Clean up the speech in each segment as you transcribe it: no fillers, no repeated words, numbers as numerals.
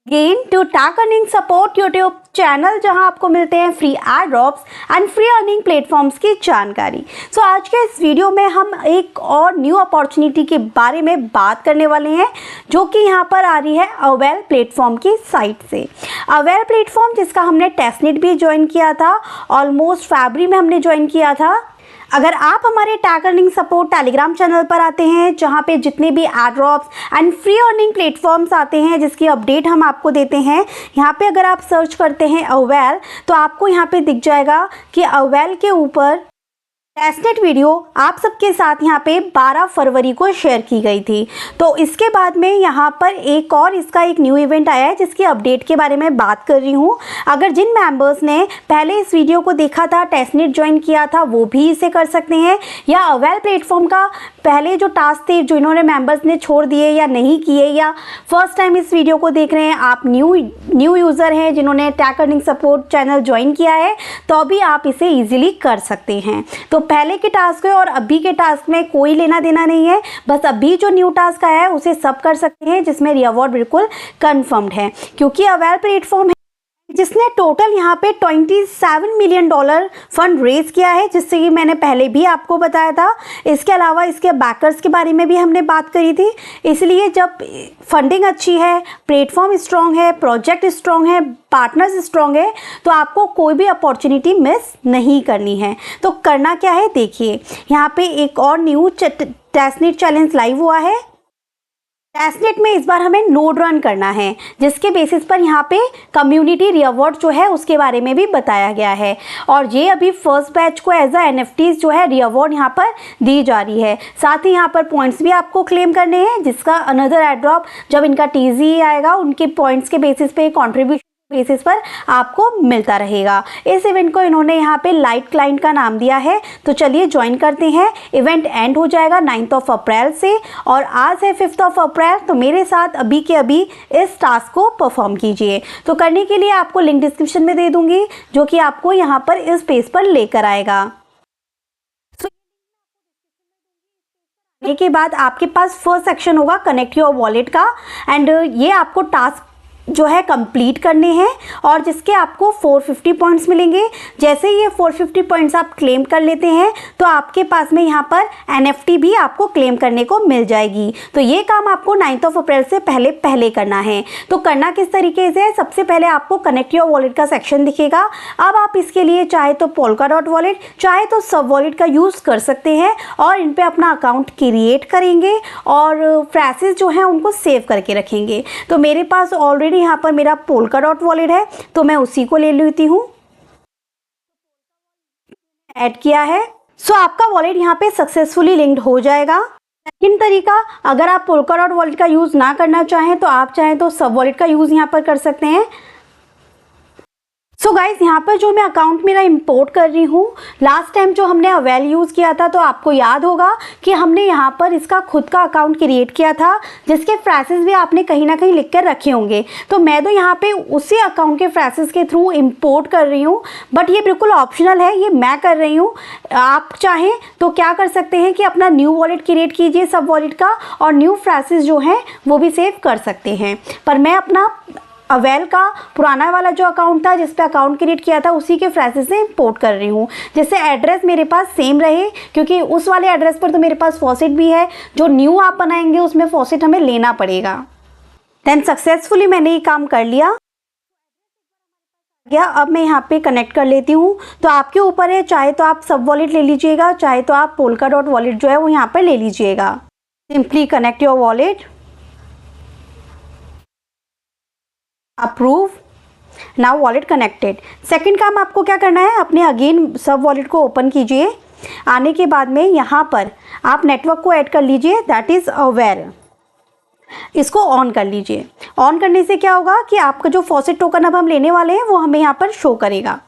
Gain टू tag earning support YouTube channel, जहां आपको मिलते हैं free ad drops and free earning platforms की जानकारी। सो आज के इस वीडियो में हम एक और न्यू अपॉर्चुनिटी के बारे में बात करने वाले हैं, जो कि यहां पर आ रही है अवेल प्लेटफॉर्म की साइट से। अवेल प्लेटफॉर्म जिसका हमने टेस्टनेट भी ज्वाइन किया था, ऑलमोस्ट फरवरी में हमने ज्वाइन किया था। अगर आप हमारे tag earning support Telegram channel पर आते हैं, जहां पे जितने भी ad drops and free earning platforms आते हैं जिसकी अपडेट हम आपको देते हैं, यहाँ पे अगर आप सर्च करते हैं अवेल, तो आपको यहाँ पे दिख जाएगा कि अवेल के ऊपर टेस्टनेट वीडियो आप सबके साथ यहाँ पे 12 फरवरी को शेयर की गई थी। तो इसके बाद में यहाँ पर एक और इसका एक न्यू इवेंट आया है, जिसकी अपडेट के बारे में बात कर रही हूँ। अगर जिन मेंबर्स ने पहले इस वीडियो को देखा था, टेस्टनेट ज्वाइन किया था, वो भी इसे कर सकते हैं, या अवेल प्लेटफॉर्म का पहले जो टास्क थे जो इन्होंने मेंबर्स ने छोड़ दिए या नहीं किए, या फर्स्ट टाइम इस वीडियो को देख रहे हैं, आप न्यू यूज़र हैं जिन्होंने tag earning support channel join किया है, तो भी आप इसे ईजिली कर सकते हैं। तो पहले के टास्क और अभी के टास्क में कोई लेना देना नहीं है, बस अभी जो न्यू टास्क आया है उसे सब कर सकते हैं, जिसमें रिवॉर्ड बिल्कुल कंफर्म्ड है, क्योंकि अवेल प्लेटफॉर्म है जिसने टोटल यहाँ पे $27 मिलियन फंड रेज किया है, जिससे कि मैंने पहले भी आपको बताया था। इसके अलावा इसके बैकर्स के बारे में भी हमने बात करी थी। इसलिए जब फंडिंग अच्छी है, प्लेटफॉर्म स्ट्रॉन्ग है, प्रोजेक्ट स्ट्रॉन्ग है, पार्टनर्स स्ट्रॉन्ग है, तो आपको कोई भी अपॉर्चुनिटी मिस नहीं करनी है। तो करना क्या है, देखिए यहाँ पे एक और न्यू टेस्टनेट चैलेंज लाइव हुआ है। टेस्टनेट में इस बार हमें नोड रन करना है, जिसके बेसिस पर यहाँ पे कम्युनिटी रिवॉर्ड जो है उसके बारे में भी बताया गया है। और ये अभी फर्स्ट बैच को एज अ NFTs जो है रिवॉर्ड यहाँ पर दी जा रही है। साथ ही यहाँ पर पॉइंट्स भी आपको क्लेम करने हैं, जिसका अनदर एड ड्रॉप जब इनका TZ आएगा, उनके पॉइंट्स के बेसिस पे कॉन्ट्रीब्यूशन बेसिस पर आपको मिलता रहेगा। इस इवेंट को इन्होंने यहाँ पे लाइट क्लाइंट का नाम दिया है। तो चलिए ज्वाइन करते हैं। इवेंट एंड हो जाएगा 9 अप्रैल से, और आज है 5 अप्रैल। तो मेरे साथ अभी के अभी इस टास्क को परफॉर्म कीजिए। तो करने के लिए आपको लिंक डिस्क्रिप्शन में दे दूंगी, जो कि आपको यहाँ पर इस पेज पर लेकर आएगा। के बाद आपके पास फर्स्ट सेक्शन होगा कनेक्ट योर वॉलेट का, एंड ये आपको टास्क जो है कंप्लीट करने हैं, और जिसके आपको 450 पॉइंट्स मिलेंगे। जैसे ये 450 पॉइंट्स आप क्लेम कर लेते हैं, तो आपके पास में यहाँ पर NFT भी आपको क्लेम करने को मिल जाएगी। तो ये काम आपको 9 अप्रैल से पहले करना है। तो करना किस तरीके से है, सबसे पहले आपको कनेक्ट योर वॉलेट का सेक्शन दिखेगा। अब आप इसके लिए चाहे तो पोल्काडॉट वॉलेट, चाहे तो सब वॉलेट का यूज़ कर सकते हैं, और इन पर अपना अकाउंट क्रिएट करेंगे और फ्रेसेस जो हैं उनको सेव करके रखेंगे। तो मेरे पास ऑलरेडी यहाँ पर मेरा पोल्काडॉट वॉलेट है, तो मैं उसी को ले लेती हूँ, ऐड किया है। सो आपका वॉलेट यहाँ पे सक्सेसफुली लिंक्ड हो जाएगा। सेकंड तरीका, अगर आप पोल्काडॉट वॉलेट का यूज ना करना चाहें, तो आप चाहें तो सब वॉलेट का यूज यहाँ पर कर सकते हैं। सो गाइज, यहाँ पर जो मैं अकाउंट मेरा इंपोर्ट कर रही हूँ, लास्ट टाइम जो हमने अवेल यूज़ किया था, तो आपको याद होगा कि हमने यहाँ पर इसका खुद का अकाउंट क्रिएट किया था, जिसके फ्रेसेस भी आपने कहीं ना कहीं लिख कर रखे होंगे। तो मैं तो यहाँ पे उसी अकाउंट के फ्रेसेस के थ्रू इंपोर्ट कर रही हूँ, बट ये बिल्कुल ऑप्शनल है, ये मैं कर रही हूँ। आप चाहें तो क्या कर सकते हैं कि अपना न्यू वॉलेट क्रिएट कीजिए सब वॉलेट का, और न्यू फ्रेसेस जो हैं वो भी सेव कर सकते हैं। पर मैं अपना अवेल का पुराना वाला जो अकाउंट था, जिस पे अकाउंट क्रिएट किया था, उसी के फ्रेसेस से इंपोर्ट कर रही हूँ, जिससे एड्रेस मेरे पास सेम रहे, क्योंकि उस वाले एड्रेस पर तो मेरे पास फॉसेट भी है। जो न्यू आप बनाएंगे उसमें फॉसेट हमें लेना पड़ेगा। देन सक्सेसफुली मैंने ये काम कर लिया। अब मैं यहाँ पे कनेक्ट कर लेती हूँ। तो आपके ऊपर है, चाहे तो आप सब वॉलेट ले लीजिएगा, चाहे तो आप पोल्काडॉट वॉलेट जो है वो यहाँ पर ले लीजिएगा। Simply connect your wallet, approve, now wallet connected. Second काम आपको क्या करना है, अपने अगेन सब वॉलेट को ओपन कीजिए। आने के बाद में यहाँ पर आप नेटवर्क को ऐड कर लीजिए, दैट इज अवेल। इसको ऑन कर लीजिए। ऑन करने से क्या होगा कि आपका जो फॉसेट टोकन अब हम लेने वाले हैं वो हमें यहाँ पर शो करेगा।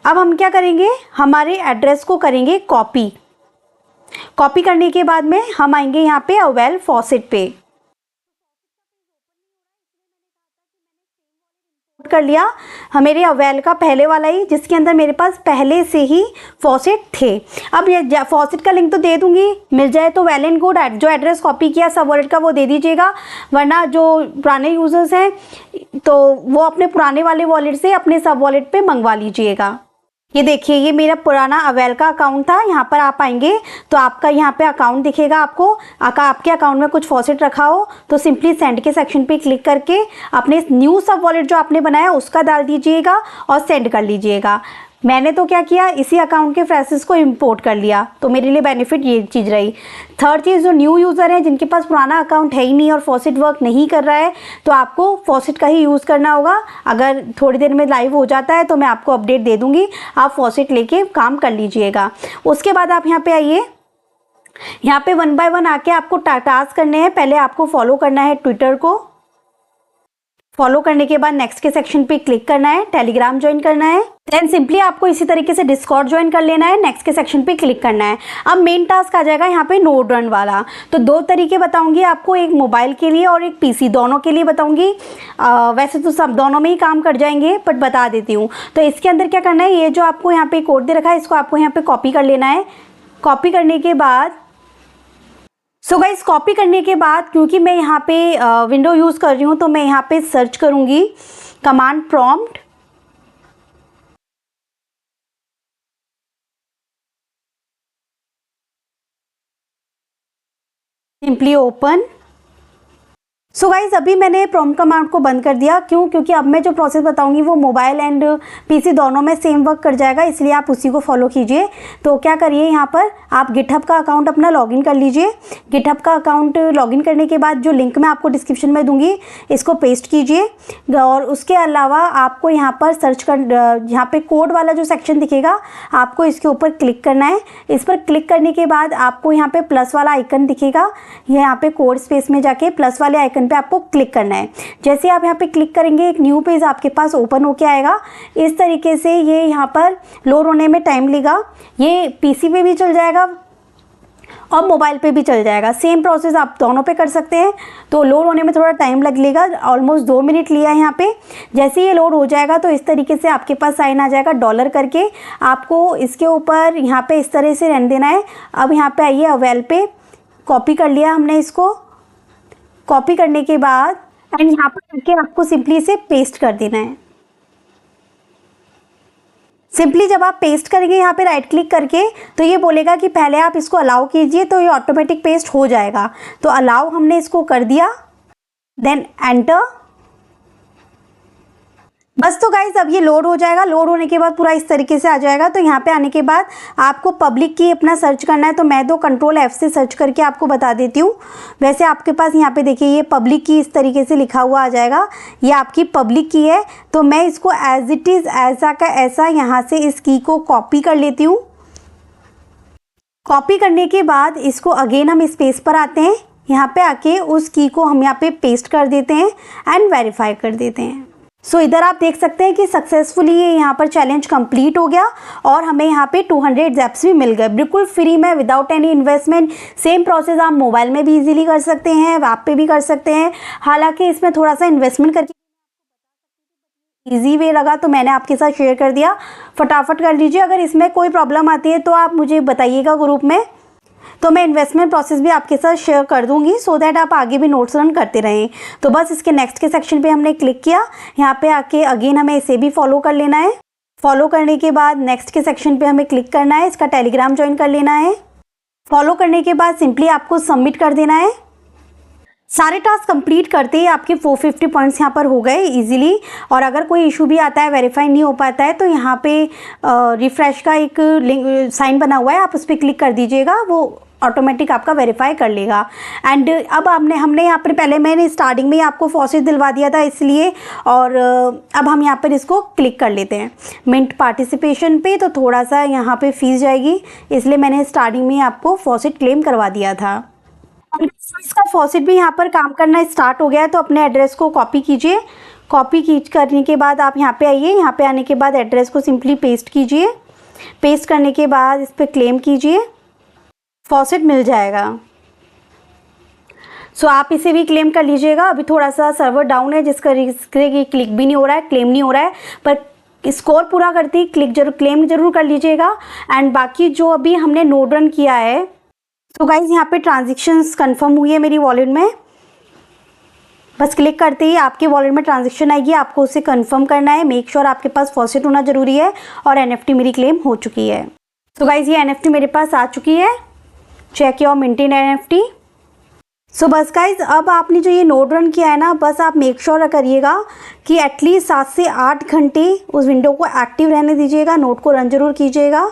अब हम क्या करेंगे, हमारे एड्रेस को करेंगे कॉपी। कॉपी करने के बाद में हम आएंगे यहाँ पे अवेल फॉसेट पे, कर लिया मेरे अवेल का पहले वाला ही, जिसके अंदर मेरे पास पहले से ही फॉसेट थे। अब ये फॉसेट का लिंक तो दे दूंगी, मिल जाए तो वेल एंड गुड। जो एड्रेस कॉपी किया सब वॉलेट का वो दे दीजिएगा, वरना जो पुराने यूजर्स हैं तो वो अपने पुराने वाले वॉलेट से अपने सब वॉलेट पे मंगवा लीजिएगा। ये देखिए, ये मेरा पुराना अवेल का अकाउंट था। यहाँ पर आप आएंगे तो आपका यहाँ पे अकाउंट दिखेगा आपको। आपके अकाउंट में कुछ फॉसेट रखा हो तो सिंपली सेंड के सेक्शन पे क्लिक करके अपने न्यू सब वॉलेट जो आपने बनाया उसका डाल दीजिएगा और सेंड कर लीजिएगा। मैंने तो क्या किया, इसी अकाउंट के फ्रेसेस को इंपोर्ट कर लिया, तो मेरे लिए बेनिफिट ये चीज़ रही। थर्ड चीज़, जो न्यू यूज़र है जिनके पास पुराना अकाउंट है ही नहीं और फॉसेट वर्क नहीं कर रहा है, तो आपको फॉसेट का ही यूज़ करना होगा। अगर थोड़ी देर में लाइव हो जाता है तो मैं आपको अपडेट दे दूँगी, आप फॉसेट लेके काम कर लीजिएगा। उसके बाद आप यहाँ पे आइए, यहाँ पे 1 बाय 1 आके आपको टास्क करने हैं। पहले आपको फॉलो करना है ट्विटर को, फॉलो करने के बाद नेक्स्ट के सेक्शन पे क्लिक करना है, टेलीग्राम ज्वाइन करना है, देन सिंपली आपको इसी तरीके से डिस्कॉर्ड ज्वाइन कर लेना है, नेक्स्ट के सेक्शन पे क्लिक करना है। अब मेन टास्क आ जाएगा यहाँ पे नोड रन वाला। तो 2 तरीके बताऊंगी आपको, एक मोबाइल के लिए और एक पीसी, दोनों के लिए बताऊंगी। वैसे तो सब दोनों में ही काम कर जाएंगे, बट बता देती हूँ। तो इसके अंदर क्या करना है, ये जो आपको यहाँ पे कोड दे रखा है इसको आपको यहाँ पे कॉपी कर लेना है। कॉपी करने के बाद गाइस, कॉपी करने के बाद क्योंकि मैं यहाँ पे विंडो यूज़ कर रही हूँ तो मैं यहाँ पे सर्च करूँगी command prompt, simply open. Guys, अभी मैंने प्रॉम्प्ट कमांड को बंद कर दिया। क्यों? क्योंकि अब मैं जो प्रोसेस बताऊंगी वो मोबाइल एंड पीसी दोनों में सेम वर्क कर जाएगा, इसलिए आप उसी को फॉलो कीजिए। तो क्या करिए, यहाँ पर आप गिटहब का अकाउंट अपना लॉगिन कर लीजिए। गिटहब का अकाउंट लॉगिन करने के बाद जो लिंक मैं आपको डिस्क्रिप्शन में दूंगी इसको पेस्ट कीजिए, और उसके अलावा आपको यहाँ पर सर्च कर, यहाँ पे कोड वाला जो सेक्शन दिखेगा आपको इसके ऊपर क्लिक करना है। इस पर क्लिक करने के बाद आपको यहाँ पे प्लस वाला आइकन दिखेगा, यहाँ पे कोड स्पेस में जाके प्लस वाले आइकन पे आपको क्लिक करना है। जैसे आप यहाँ पे क्लिक करेंगे एक न्यू पेज आपके पास ओपन होके आएगा। इस तरीके से ये यहाँ पर लोड होने में टाइम लेगा। ये पीसी पे भी चल जाएगा और मोबाइल पे भी चल जाएगा, सेम प्रोसेस आप दोनों पे कर सकते हैं। तो लोड होने में थोड़ा टाइम लगेगा, ऑलमोस्ट 2 मिनट लिया है यहाँ पे। जैसे ये लोड हो जाएगा तो इस तरीके से आपके पास साइन आ जाएगा डॉलर करके। आपको इसके ऊपर यहाँ पे इस तरह से रहने देना है। अब यहाँ पे आइए, अवेल पे कॉपी कर लिया हमने इसको। कॉपी करने के बाद एंड यहाँ पर करके आपको सिंपली इसे पेस्ट कर देना है। सिंपली जब आप पेस्ट करेंगे यहाँ पे राइट क्लिक करके तो ये बोलेगा कि पहले आप इसको अलाउ कीजिए, तो ये ऑटोमेटिक पेस्ट हो जाएगा। तो अलाउ हमने इसको कर दिया, देन एंटर। बस तो गाइज अब ये लोड हो जाएगा। लोड होने के बाद पूरा इस तरीके से आ जाएगा। तो यहाँ पे आने के बाद आपको पब्लिक की अपना सर्च करना है। तो मैं तो कंट्रोल F से सर्च करके आपको बता देती हूँ। वैसे आपके पास यहाँ पे देखिए ये पब्लिक की इस तरीके से लिखा हुआ आ जाएगा, ये आपकी पब्लिक की है। तो मैं इसको एज इट इज़ ऐसा का ऐसा यहाँ से इस की को कॉपी कर लेती हूँ। कॉपी करने के बाद इसको अगेन हम स्पेस पर आते हैं, यहाँ पे आके उस की को हम यहाँ पे पेस्ट कर देते हैं एंड वेरीफाई कर देते हैं। इधर आप देख सकते हैं कि सक्सेसफुली ये यहाँ पर चैलेंज कंप्लीट हो गया और हमें यहाँ पे 200 ज़ैप्स भी मिल गए बिल्कुल फ्री में, without any investment. Same process आप मोबाइल में भी इजीली कर सकते हैं, ऐप पे भी कर सकते हैं। हालांकि इसमें थोड़ा सा इन्वेस्टमेंट करके ईजी वे लगा तो मैंने आपके साथ शेयर कर दिया। फटाफट कर लीजिए। अगर इसमें कोई प्रॉब्लम आती है तो आप मुझे बताइएगा ग्रुप में, तो मैं इन्वेस्टमेंट प्रोसेस भी आपके साथ शेयर कर दूंगी, सो दैट आप आगे भी नोट्स रन करते रहें। तो बस इसके नेक्स्ट के सेक्शन पे हमने क्लिक किया, यहाँ पे आके अगेन हमें इसे भी फॉलो कर लेना है। फॉलो करने के बाद नेक्स्ट के सेक्शन पे हमें क्लिक करना है, इसका टेलीग्राम ज्वाइन कर लेना है। फॉलो करने के बाद सिंपली आपको सबमिट कर देना है। सारे टास्क कंप्लीट करते ही आपके 450 पॉइंट्स यहाँ पर हो गए इजीली। और अगर कोई इशू भी आता है, वेरीफाई नहीं हो पाता है, तो यहाँ पे रिफ्रेश का एक लिंक साइन बना हुआ है, आप उस पर क्लिक कर दीजिएगा, वो ऑटोमेटिक आपका वेरीफाई कर लेगा। एंड अब हमने यहाँ पर पहले मैंने स्टार्टिंग में ही आपको फॉसेट दिलवा दिया था इसलिए, और अब हम यहाँ पर इसको क्लिक कर लेते हैं मिंट पार्टिसिपेशन पे। तो थोड़ा सा यहाँ पे फीस जाएगी, इसलिए मैंने स्टार्टिंग में आपको फॉसेट क्लेम करवा दिया था। इसका फॉसेट भी यहाँ पर काम करना स्टार्ट हो गया है। तो अपने एड्रेस को कॉपी कीजिए। कॉपी करने के बाद आप यहाँ पे आइए, यहाँ पे आने के बाद एड्रेस को सिंपली पेस्ट कीजिए। पेस्ट करने के बाद इस पर क्लेम कीजिए, फॉसेट मिल जाएगा। सो आप इसे भी क्लेम कर लीजिएगा। अभी थोड़ा सा सर्वर डाउन है जिसका क्लिक भी नहीं हो रहा है, क्लेम नहीं हो रहा है, पर स्कोर पूरा करती क्लेम जरूर कर लीजिएगा। एंड बाकी जो अभी हमने नोड रन किया है, तो गाइज यहाँ पे ट्रांजेक्शन्स कंफर्म हुई है मेरी वॉलेट में। बस क्लिक करते ही आपके वॉलेट में ट्रांजेक्शन आएगी, आपको उसे कंफर्म करना है। मेक श्योर आपके पास फॉसेट होना जरूरी है। और NFT मेरी क्लेम हो चुकी है। तो गाइज ये NFT मेरे पास आ चुकी है। Check your maintain NFT। So बस गाइज अब आपने जो ये नोड रन किया है ना, बस आप मेक श्योर करिएगा कि एटलीस्ट 7 से 8 घंटे उस विंडो को एक्टिव रहने दीजिएगा, नोड को रन जरूर कीजिएगा।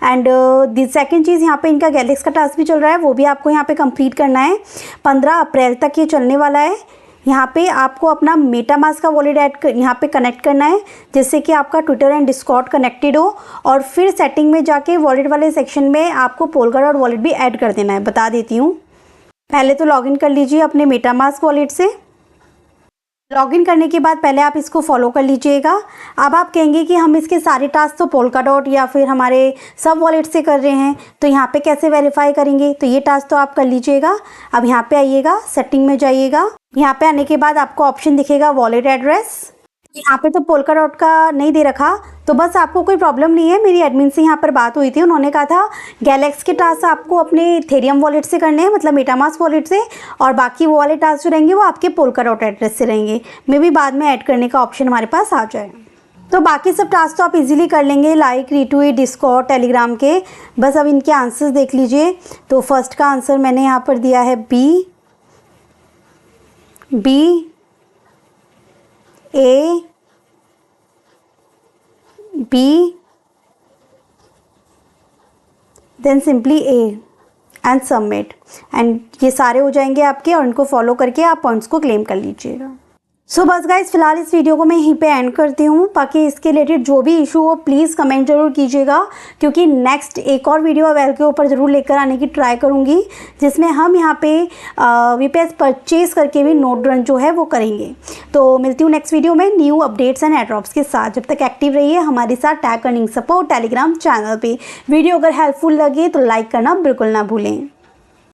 एंड दी सेकंड चीज़, यहाँ पे इनका गैलेक्स का टास्क भी चल रहा है, वो भी आपको यहाँ पे कंप्लीट करना है। 15 अप्रैल तक ये चलने वाला है। यहाँ पे आपको अपना मेटामास्क का वॉलेट यहाँ पे कनेक्ट करना है, जिससे कि आपका ट्विटर एंड डिस्कॉर्ड कनेक्टेड हो। और फिर सेटिंग में जाके वॉलेट वाले सेक्शन में आपको पोलकाडॉट वॉलेट भी ऐड कर देना है। बता देती हूँ, पहले तो लॉगिन कर लीजिए अपने मेटामास्क वॉलेट से। लॉगिन करने के बाद पहले आप इसको फॉलो कर लीजिएगा। अब आप कहेंगे कि हम इसके सारे टास्क तो पोलकाडॉट या फिर हमारे सब वॉलेट से कर रहे हैं, तो यहाँ पे कैसे वेरीफाई करेंगे? तो ये टास्क तो आप कर लीजिएगा। अब यहाँ पे आइएगा, सेटिंग में जाइएगा। यहाँ पे आने के बाद आपको ऑप्शन दिखेगा वॉलेट एड्रेस। यहाँ पे तो पोलकाडॉट का नहीं दे रखा, तो बस आपको कोई प्रॉब्लम नहीं है। मेरी एडमिन से यहाँ पर बात हुई थी, उन्होंने कहा था गैलेक्स के टास्क आपको अपने इथेरियम वॉलेट से करने हैं, मतलब मेटामास्क वॉलेट से, और बाकी वो वाले टास्क जो रहेंगे वो आपके पोलकाडॉट एड्रेस से रहेंगे। मे भी बाद में ऐड करने का ऑप्शन हमारे पास आ जाए। तो बाकी सब टास्क तो आप इजीली कर लेंगे, लाइक, रीट्वीट, डिस्कॉर्ड, टेलीग्राम के। बस अब इनके आंसर्स देख लीजिए। तो फर्स्ट का आंसर मैंने यहाँ पर दिया है B, A, B, then simply A and submit, and ये सारे हो जाएंगे आपके, और इनको फॉलो करके आप पॉइंट्स को क्लेम कर लीजिएगा। सो बस गाइज फिलहाल इस वीडियो को मैं यहीं पे एंड करती हूँ। बाकी इसके रिलेटेड जो भी इशू हो प्लीज़ कमेंट जरूर कीजिएगा, क्योंकि नेक्स्ट एक और वीडियो वेल के ऊपर ज़रूर लेकर आने की ट्राई करूँगी, जिसमें हम यहाँ पे VPS परचेज करके भी नोड रन जो है वो करेंगे। तो मिलती हूँ नेक्स्ट वीडियो में न्यू अपडेट्स एंड एड्रॉप्स के साथ। जब तक एक्टिव रहिए हमारे साथ tag earning support Telegram channel पर। वीडियो अगर हेल्पफुल लगे तो लाइक करना बिल्कुल ना भूलें।